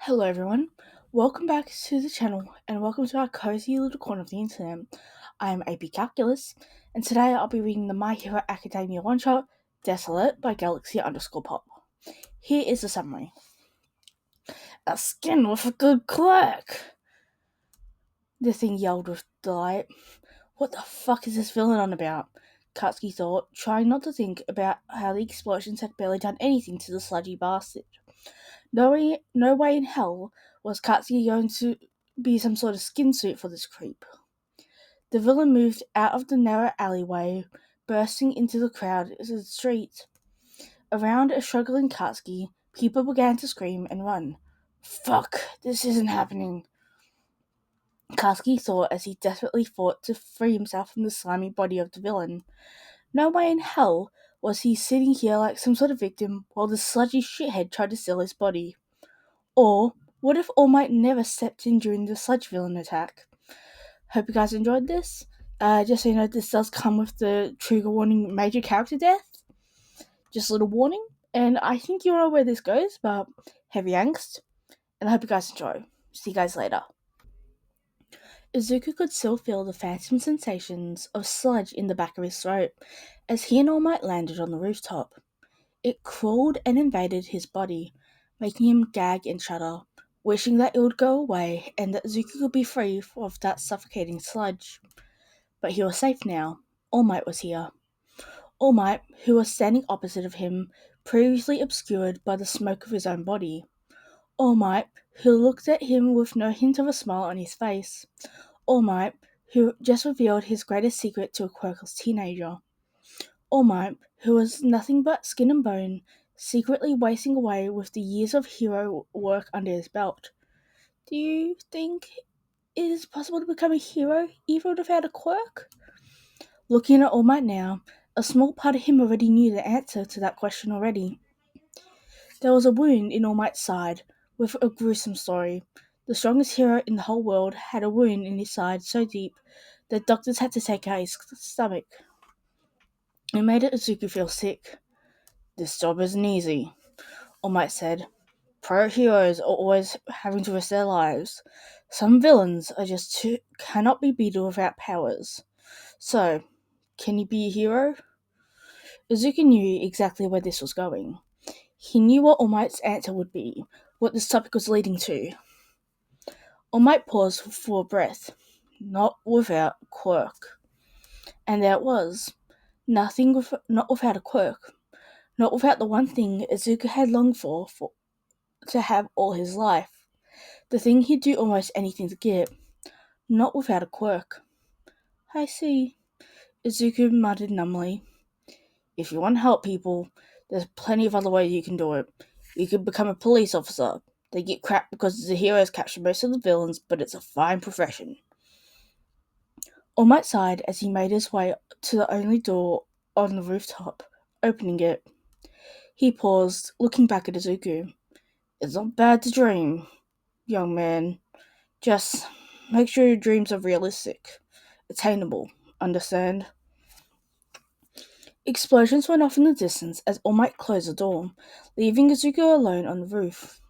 Hello everyone, welcome back to the channel and welcome to our cozy little corner of the internet. I am AP Calculus and today I'll be reading the My Hero Academia one-shot, Desolate by Galaxy_Pop. Here is the summary. A skin with a good quirk! The thing yelled with delight. What the fuck is this villain on about? Katsuki thought, trying not to think about how the explosions had barely done anything to the sludgy bastard. No way in hell was Katsuki going to be some sort of skin suit for this creep. The villain moved out of the narrow alleyway, bursting into the crowded street. Around a struggling Katsuki, people began to scream and run. Fuck, this isn't happening. Katsuki thought as he desperately fought to free himself from the slimy body of the villain. No way in hell was he sitting here like some sort of victim while the sludgy shithead tried to steal his body. Or, what if All Might never stepped in during the sludge villain attack? Hope you guys enjoyed this. Just so you know, this does come with the trigger warning major character death. Just a little warning. And I think you know where this goes, but heavy angst. And I hope you guys enjoy. See you guys later. Izuku could still feel the phantom sensations of sludge in the back of his throat as he and All Might landed on the rooftop. It crawled and invaded his body, making him gag and shudder, wishing that it would go away and that Izuku could be free of that suffocating sludge. But he was safe now. All Might was here. All Might, who was standing opposite of him, previously obscured by the smoke of his own body. All Might, who looked at him with no hint of a smile on his face. All Might, who just revealed his greatest secret to a quirkless teenager. All Might, who was nothing but skin and bone, secretly wasting away with the years of hero work under his belt. Do you think it is possible to become a hero even without a quirk? Looking at All Might now, a small part of him already knew the answer to that question already. There was a wound in All Might's side, with a gruesome story. The strongest hero in the whole world had a wound in his side so deep that doctors had to take out his stomach. It made Izuku feel sick. This job isn't easy, All Might said. Pro heroes are always having to risk their lives. Some villains cannot be beaten without powers. So, can you be a hero? Izuku knew exactly where this was going. He knew what All Might's answer would be, what this topic was leading to. All Might paused for a breath. Not without a quirk. And there it was. Not without a quirk. Not without the one thing Izuku had longed for to have all his life. The thing he'd do almost anything to get. Not without a quirk. I see, Izuku muttered numbly. If you want to help people, there's plenty of other ways you can do it. You could become a police officer. They get crap because the heroes capture most of the villains, but it's a fine profession. All Might sighed as he made his way to the only door on the rooftop, opening it. He paused, looking back at Izuku. It's not bad to dream, young man. Just make sure your dreams are realistic, attainable, understand? Explosions went off in the distance as All Might closed the door, leaving Izuku alone on the roof.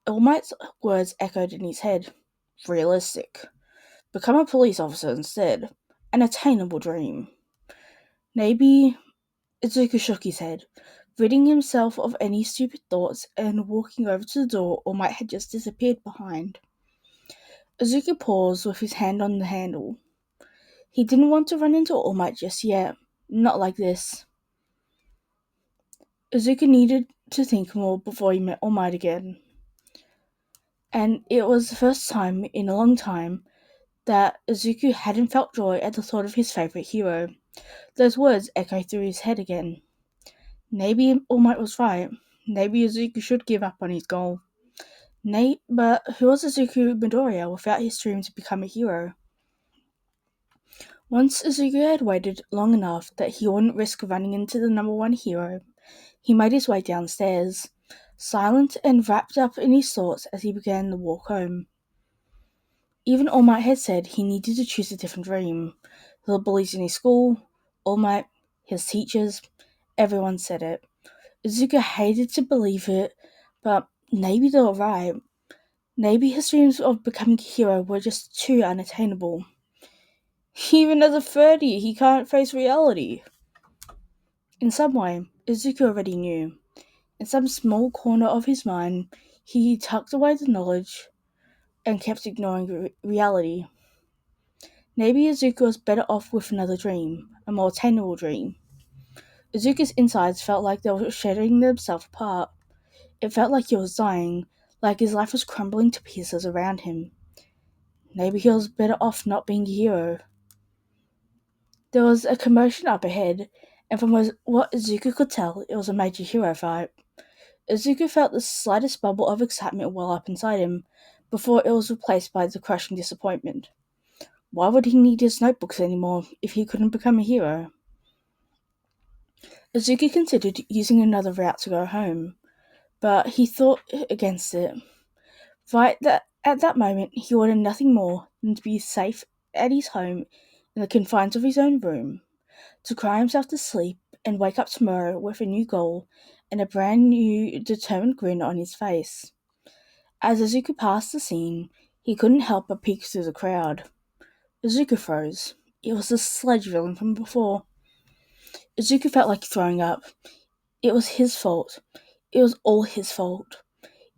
All Might's words echoed in his head. Realistic. Become a police officer instead. An attainable dream. Maybe... Izuku shook his head, ridding himself of any stupid thoughts and walking over to the door All Might had just disappeared behind. Izuku paused with his hand on the handle. He didn't want to run into All Might just yet. Not like this. Izuku needed to think more before he met All Might again. And it was the first time in a long time that Izuku hadn't felt joy at the thought of his favourite hero. Those words echoed through his head again. Maybe All Might was right. Maybe Izuku should give up on his goal. But who was Izuku Midoriya without his dream to become a hero? Once Izuku had waited long enough that he wouldn't risk running into the number one hero, he made his way downstairs, silent and wrapped up in his thoughts as he began the walk home. Even All Might had said he needed to choose a different dream. The bullies in his school, All Might, his teachers, everyone said it. Izuku hated to believe it, but Maybe they were right. Maybe his dreams of becoming a hero were just too unattainable. Even as a 30, he can't face reality. In some way, Izuku already knew. In some small corner of his mind, he tucked away the knowledge and kept ignoring reality. Maybe Izuku was better off with another dream, a more attainable dream. Izuku's insides felt like they were shedding themselves apart. It felt like he was dying, like his life was crumbling to pieces around him. Maybe he was better off not being a hero. There was a commotion up ahead, and from what Izuku could tell, it was a major hero fight. Izuku felt the slightest bubble of excitement well up inside him, before it was replaced by the crushing disappointment. Why would he need his notebooks anymore if he couldn't become a hero? Izuku considered using another route to go home, but he thought against it. At that moment, he wanted nothing more than to be safe at his home in the confines of his own room, to cry himself to sleep and wake up tomorrow with a new goal and a brand new determined grin on his face. As Izuku passed the scene, he couldn't help but peek through the crowd. Izuku froze. It was the sledge villain from before. Izuku felt like throwing up. It was his fault. It was all his fault.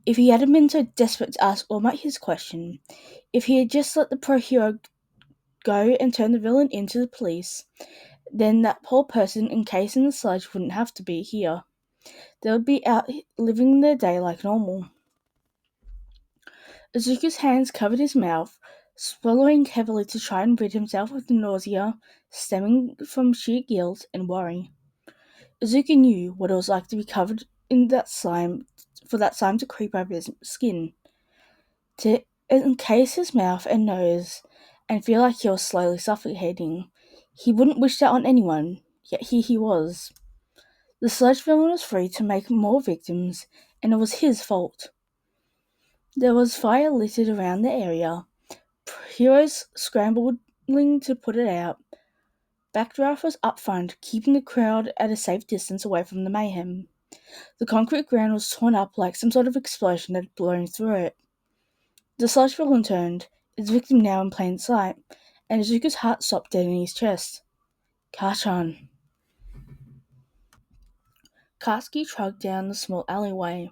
If he hadn't been so desperate to ask All Might his question, if he had just let the pro hero go and turn the villain into the police, then that poor person encased in the sludge wouldn't have to be here. They would be out living their day like normal. Izuku's hands covered his mouth, swallowing heavily to try and rid himself of the nausea stemming from sheer guilt and worry. Izuku knew what it was like to be covered in that slime, for that slime to creep over his skin, to encase his mouth and nose, and feel like he was slowly suffocating. He wouldn't wish that on anyone, yet here he was. The sludge villain was free to make more victims, and it was his fault. There was fire littered around the area, heroes scrambling to put it out. Backdraft was up front, keeping the crowd at a safe distance away from the mayhem. The concrete ground was torn up like some sort of explosion had blown through it. The sludge villain turned, its victim now in plain sight, and Izuku's heart stopped dead in his chest. Kachan. Katsuki trudged down the small alleyway,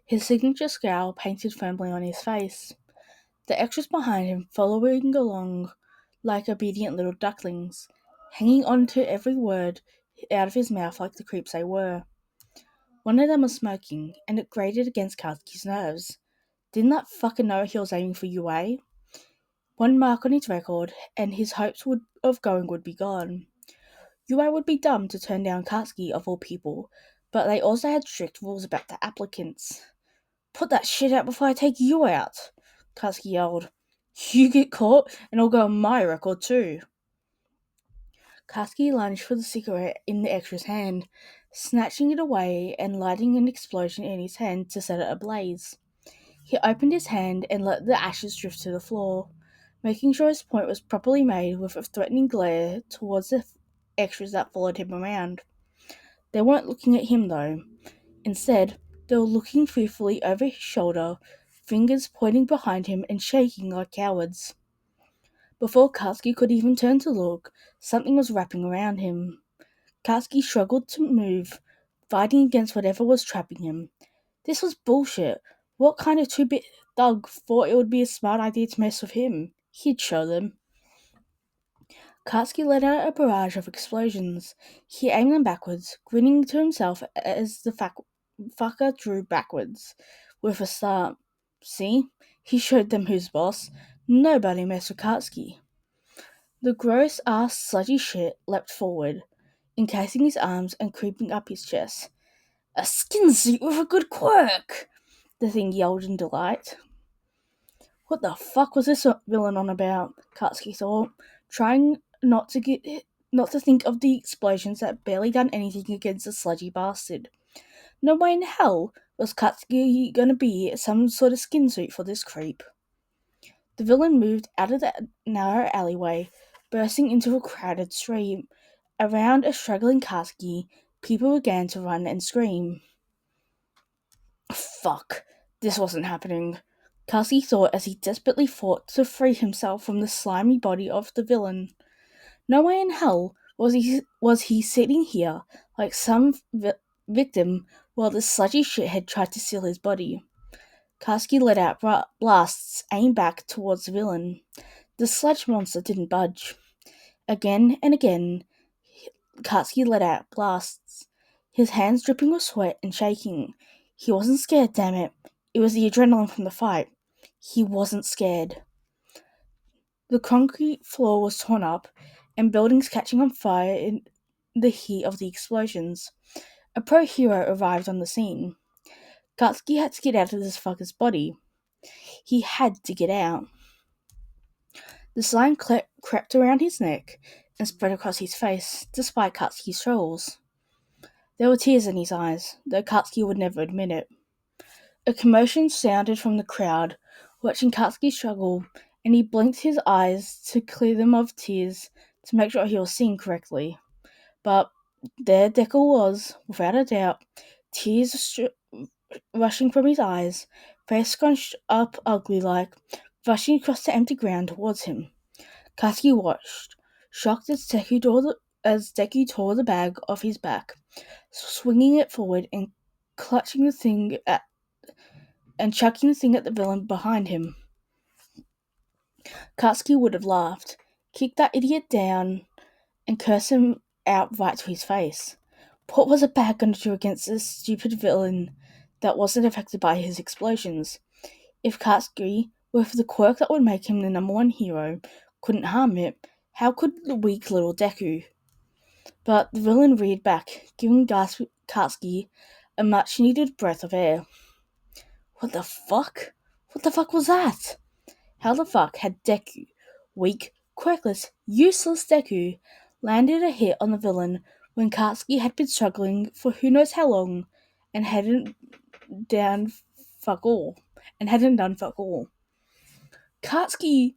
his signature scowl painted firmly on his face. The extras behind him following along like obedient little ducklings, hanging on to every word out of his mouth like the creeps they were. One of them was smoking, and it grated against Katsuki's nerves. Didn't that fucker know he was aiming for UA? One mark on his record, and his hopes of going would be gone. UA would be dumb to turn down Katsuki of all people, but they also had strict rules about the applicants. Put that shit out before I take you out, Katsuki yelled. You get caught, and I'll go on my record too. Katsuki lunged for the cigarette in the extra's hand, snatching it away and lighting an explosion in his hand to set it ablaze. He opened his hand and let the ashes drift to the floor, making sure his point was properly made with a threatening glare towards the extras that followed him around. They weren't looking at him, though. Instead, they were looking fearfully over his shoulder, fingers pointing behind him and shaking like cowards. Before Katsuki could even turn to look, something was wrapping around him. Katsuki struggled to move, fighting against whatever was trapping him. This was bullshit. What kind of two-bit thug thought it would be a smart idea to mess with him? He'd show them. Katsuki let out a barrage of explosions. He aimed them backwards, grinning to himself as the fucker drew backwards. With a start. See? He showed them who's boss. Nobody messed with Katsuki. The gross-ass sludgy shit leapt forward, encasing his arms and creeping up his chest. A skin suit with a good quirk! The thing yelled in delight. What the fuck was this villain on about? Katsuki thought, trying not to think of the explosions that barely done anything against the sludgy bastard. No way in hell was Katsuki gonna be some sort of skin suit for this creep. The villain moved out of the narrow alleyway, bursting into a crowded street. Around a struggling Katsuki, people began to run and scream. Fuck. This wasn't happening. Katsuki thought as he desperately fought to free himself from the slimy body of the villain. No way in hell was he sitting here like some victim while the sludgy shithead tried to steal his body. Katsuki let out blasts aimed back towards the villain. The sludge monster didn't budge. Again and again, Katsuki let out blasts, his hands dripping with sweat and shaking. He wasn't scared, damn it. It was the adrenaline from the fight. He wasn't scared. The concrete floor was torn up, and buildings catching on fire in the heat of the explosions. A pro-hero arrived on the scene. Katsuki had to get out of this fucker's body. He had to get out. The slime crept around his neck and spread across his face, despite Katsuki's struggles. There were tears in his eyes, though Katsuki would never admit it. A commotion sounded from the crowd, watching Katsuki struggle, and he blinked his eyes to clear them of tears to make sure he was seeing correctly. But there Deku was, without a doubt, tears rushing from his eyes, face scrunched up ugly-like, rushing across the empty ground towards him. Katsuki watched, shocked as Deku tore the bag off his back, swinging it forward and chucking the thing at the villain behind him. Katsuki would have laughed, kicked that idiot down, and cursed him out right to his face. What was a bag going to do against this stupid villain that wasn't affected by his explosions? If Katsuki, with the quirk that would make him the number one hero, couldn't harm it, how could the weak little Deku? But the villain reared back, giving Katsuki a much-needed breath of air. What the fuck? What the fuck was that? How the fuck had Deku, weak, quirkless, useless Deku, landed a hit on the villain when Katsuki had been struggling for who knows how long and hadn't done fuck all? Katsuki!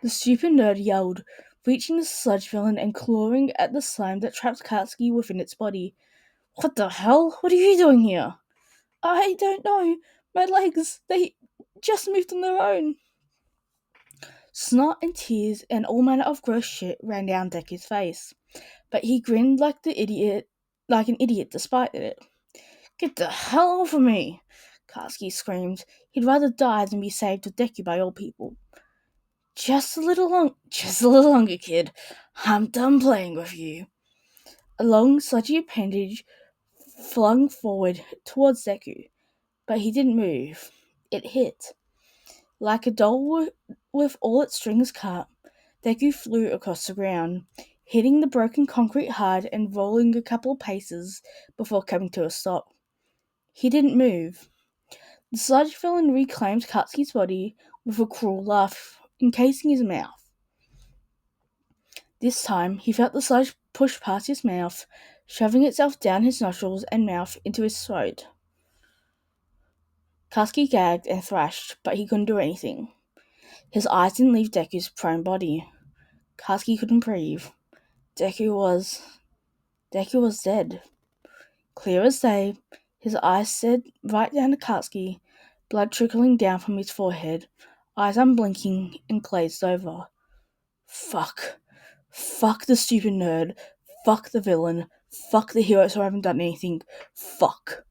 The stupid nerd yelled, reaching the sludge villain and clawing at the slime that trapped Katsuki within its body. What the hell? What are you doing here? I don't know. My legs, they just moved on their own. Snot and tears and all manner of gross shit ran down Deku's face, but he grinned like an idiot despite it. Get the hell off of me! Katsuki screamed. He'd rather die than be saved with Deku by all people. Just a little longer, kid. I'm done playing with you. A long, sludgy appendage flung forward towards Deku, but he didn't move. It hit. Like a doll with all its strings cut, Deku flew across the ground, hitting the broken concrete hard and rolling a couple of paces before coming to a stop. He didn't move. The sludge villain reclaimed Katsuki's body with a cruel laugh, encasing his mouth. This time, he felt the sludge push past his mouth, shoving itself down his nostrils and mouth into his throat. Katsuki gagged and thrashed, but he couldn't do anything. His eyes didn't leave Deku's prone body. Katsuki couldn't breathe. Deku was dead. Clear as day, his eyes stared right down to Katsuki, blood trickling down from his forehead, eyes unblinking and glazed over. Fuck. Fuck the stupid nerd. Fuck the villain. Fuck the heroes who haven't done anything. Fuck.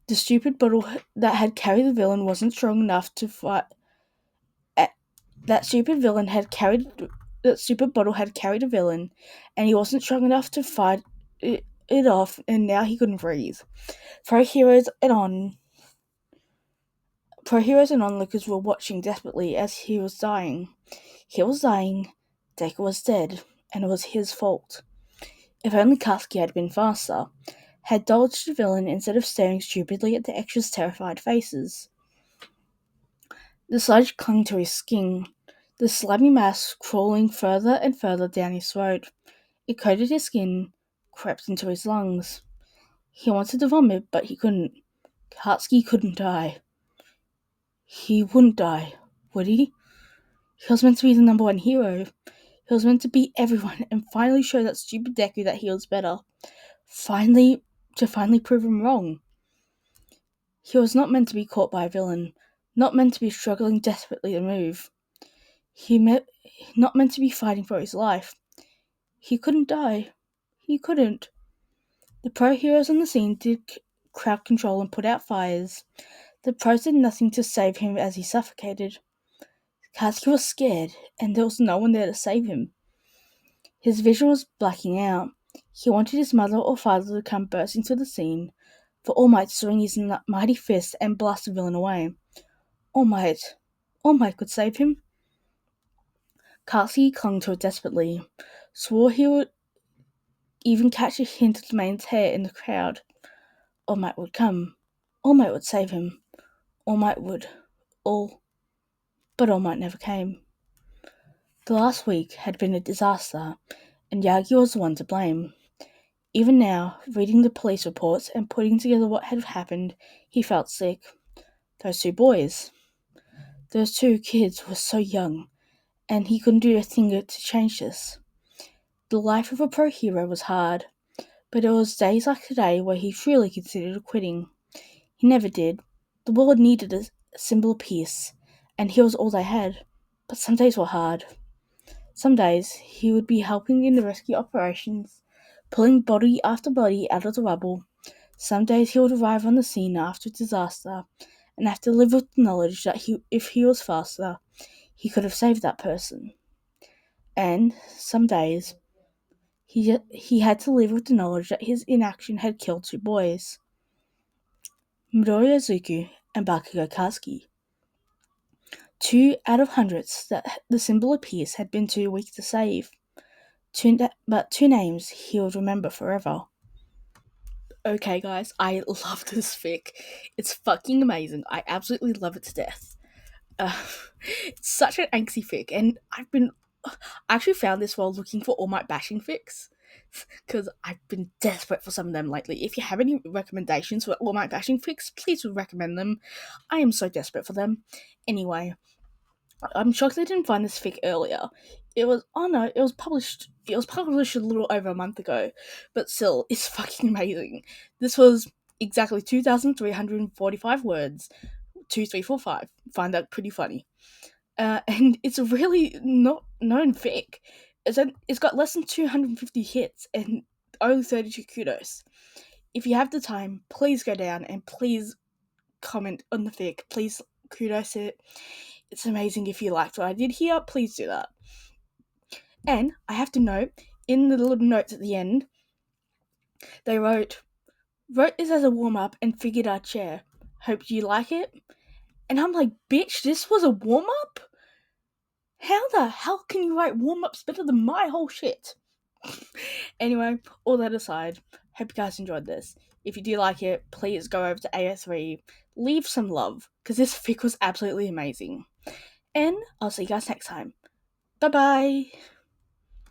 The stupid bottle that had carried the villain wasn't strong enough to fight. That stupid bottle had carried a villain, and he wasn't strong enough to fight it off, and now he couldn't breathe. Pro heroes and onlookers were watching desperately as he was dying. He was dying, Deku was dead, and it was his fault. If only Katsuki had been faster, had dodged the villain instead of staring stupidly at the extras' terrified faces. The sludge clung to his skin, the slimy mass crawling further and further down his throat. It coated his skin, crept into his lungs. He wanted to vomit, but he couldn't. Katsuki couldn't die. He wouldn't die, would he? He was meant to be the number one hero. He was meant to beat everyone and finally show that stupid Deku that he was better. Finally prove him wrong. He was not meant to be caught by a villain, not meant to be struggling desperately to move. Not meant to be fighting for his life. He couldn't die. He couldn't. The pro heroes on the scene did crowd control and put out fires. The pros did nothing to save him as he suffocated. Katsuki was scared, and there was no one there to save him. His vision was blacking out. He wanted his mother or father to come burst into the scene, for All Might to swing his mighty fist and blast the villain away. All Might could save him. Katsuki clung to it desperately, swore he would even catch a hint of the man's hair in the crowd. All Might would come. All Might would save him. All Might would. But All Might never came. The last week had been a disaster, and Yagi was the one to blame. Even now, reading the police reports and putting together what had happened, he felt sick. Those two kids were so young, and he couldn't do a thing to change this. The life of a pro hero was hard, but it was days like today where he truly considered quitting. He never did. The world needed a symbol of peace, and he was all they had. But some days were hard. Some days he would be helping in the rescue operations, pulling body after body out of the rubble. Some days he would arrive on the scene after a disaster and have to live with the knowledge that if he was faster, he could have saved that person. And some days he had to live with the knowledge that his inaction had killed two boys, Midoriya Izuku and Bakugou Katsuki. 2 out of hundreds that the symbol of peace had been too weak to save. But two names he would remember forever. Okay, guys, I love this fic. It's fucking amazing. I absolutely love it to death. It's such an angsty fic, and I actually found this while looking for All Might bashing fics, because I've been desperate for some of them lately. If you have any recommendations for All Might bashing fics, please recommend them. I am so desperate for them. Anyway, I'm shocked they didn't find this fic earlier. It was published a little over a month ago, but still, it's fucking amazing. This was exactly 2,345 words. 2345. Find that pretty funny. And it's a really not known fic. It's got less than 250 hits and only 32 kudos. If you have the time, please go down and please comment on the fic. Please kudos it. It's amazing. If you liked what I did here, please do that. And I have to note, in the little notes at the end, they wrote this as a warm-up and figured our chair. Hope you like it. And I'm like, bitch, this was a warm-up? How the hell can you write warm-ups better than my whole shit? Anyway, all that aside, hope you guys enjoyed this. If you do like it, please go over to AO3, leave some love, because this fic was absolutely amazing. And I'll see you guys next time. Bye-bye!